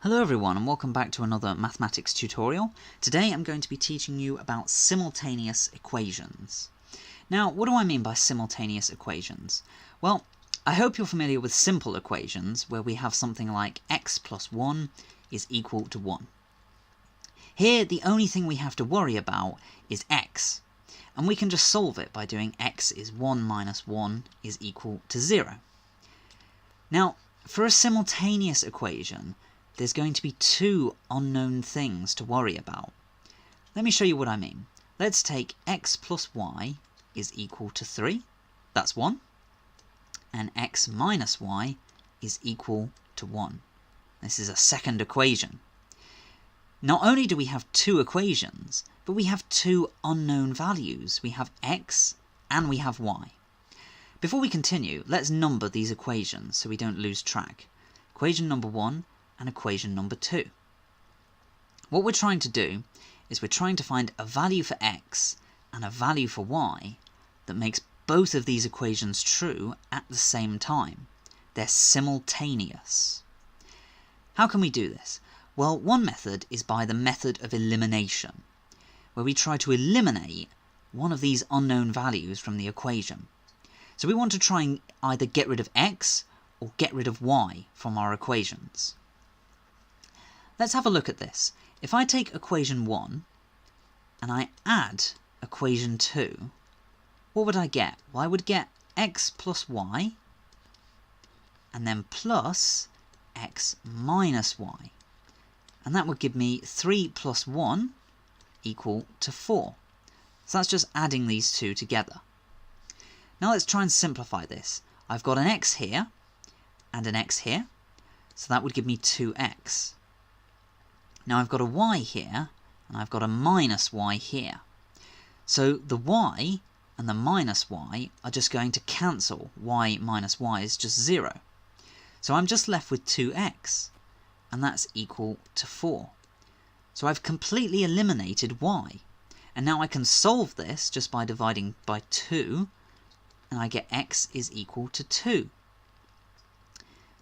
Hello everyone and welcome back to another mathematics tutorial. Today I'm going to be teaching you about simultaneous equations. Now, what do I mean by simultaneous equations? Well, I hope you're familiar with simple equations where we have something like x plus 1 is equal to 1. Here the only thing we have to worry about is x, and we can just solve it by doing x is 1 minus 1 is equal to 0. Now, for a simultaneous equation, there's going to be two unknown things to worry about. Let me show you what I mean. Let's take x plus y is equal to 3, that's 1, and x minus y is equal to 1. This is a second equation. Not only do we have two equations, but we have two unknown values. We have x and we have y. Before we continue, let's number these equations so we don't lose track. Equation number 1 and equation number 2. What we're trying to do is we're trying to find a value for x and a value for y that makes both of these equations true at the same time. They're simultaneous. How can we do this? Well, one method is by the method of elimination, where we try to eliminate one of these unknown values from the equation. So we want to try and either get rid of x or get rid of y from our equations. Let's have a look at this. If I take equation 1 and I add equation 2, what would I get? Well, I would get x plus y and then plus x minus y. And that would give me 3 plus 1 equal to 4. So that's just adding these two together. Now let's try and simplify this. I've got an x here and an x here, so that would give me 2x. Now I've got a y here, and I've got a minus y here. So the y and the minus y are just going to cancel. Y minus y is just 0. So I'm just left with 2x, and that's equal to 4. So I've completely eliminated y. And now I can solve this just by dividing by 2, and I get x is equal to 2.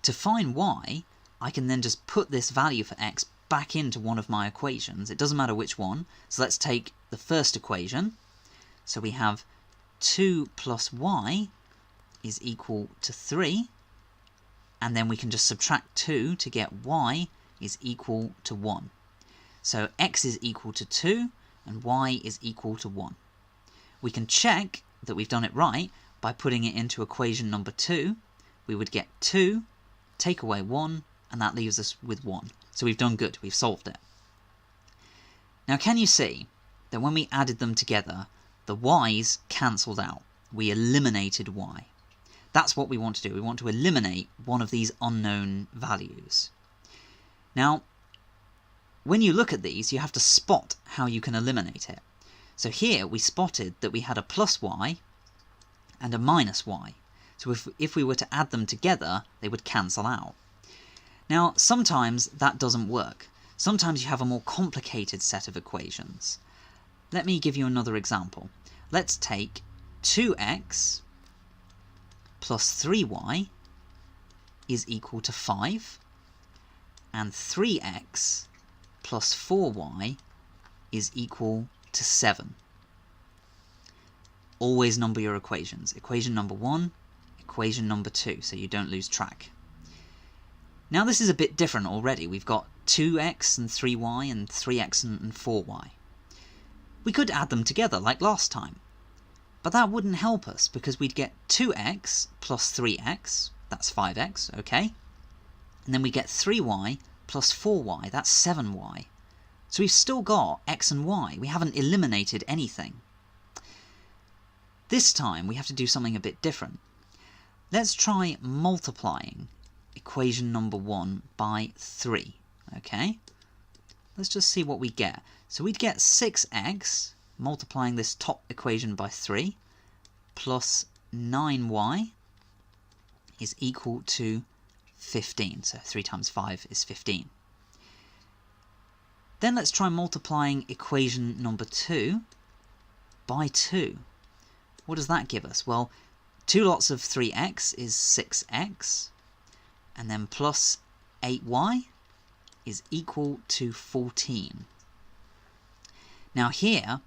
To find y, I can then just put this value for x back into one of my equations. It doesn't matter which one. So let's take the first equation. So we have 2 plus y is equal to 3. And then we can just subtract 2 to get y is equal to 1. So x is equal to 2 and y is equal to 1. We can check that we've done it right by putting it into equation number 2. We would get 2, take away 1, and that leaves us with 1. So we've done good, we've solved it. Now can you see that when we added them together, the y's cancelled out. We eliminated y. That's what we want to do. We want to eliminate one of these unknown values. Now, when you look at these, you have to spot how you can eliminate it. So here we spotted that we had a plus y and a minus y. So if we were to add them together, they would cancel out. Now, sometimes that doesn't work. Sometimes you have a more complicated set of equations. Let me give you another example. Let's take 2x plus 3y is equal to 5, and 3x plus 4y is equal to 7. Always number your equations. Equation number 1, equation number 2, so you don't lose track. Now this is a bit different already. We've got 2x and 3y and 3x and 4y. We could add them together like last time, but that wouldn't help us because we'd get 2x plus 3x, that's 5x, okay? And then we get 3y plus 4y, that's 7y. So we've still got x and y. We haven't eliminated anything. This time we have to do something a bit different. Let's try multiplying equation number 1 by 3, okay? Let's just see what we get. So we'd get 6x, multiplying this top equation by 3, plus 9y is equal to 15. So 3 times 5 is 15. Then let's try multiplying equation number 2 by 2. What does that give us? Well, 2 lots of 3x is 6x, and then plus 8y is equal to 14. Now here,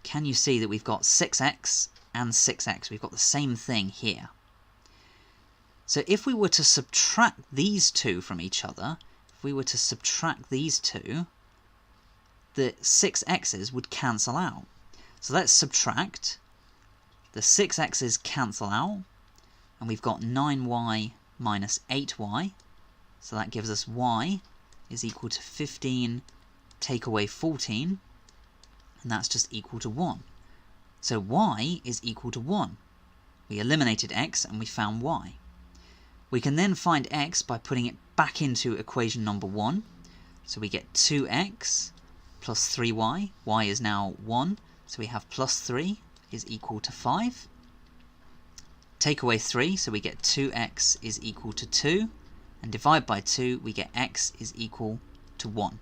can you see that we've got 6x and 6x? We've got the same thing here. So if we were to subtract these two from each other, the 6x's would cancel out. So let's subtract. The 6x's cancel out, and we've got 9y minus 8y. So that gives us y is equal to 15 take away 14, and that's just equal to 1. So y is equal to 1. We eliminated x and we found y. We can then find x by putting it back into equation number 1. So we get 2x plus 3y. Y is now 1, so we have plus 3 is equal to 5. Take away 3, so we get 2x is equal to 2. And divide by 2, we get x is equal to 1.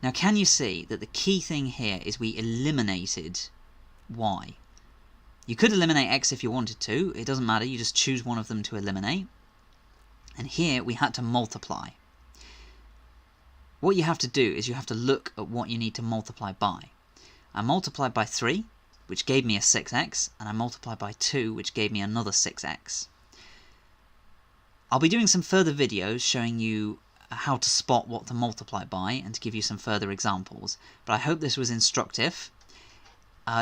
Now can you see that the key thing here is we eliminated y? You could eliminate x if you wanted to, it doesn't matter, you just choose one of them to eliminate. And here we had to multiply. What you have to do is you have to look at what you need to multiply by. I multiplied by 3, which gave me a 6x, and I multiplied by 2, which gave me another 6x. I'll be doing some further videos showing you how to spot what to multiply by and to give you some further examples, but I hope this was instructive.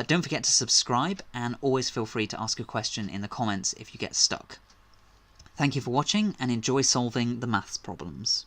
Don't forget to subscribe, and always feel free to ask a question in the comments if you get stuck. Thank you for watching, and enjoy solving the maths problems.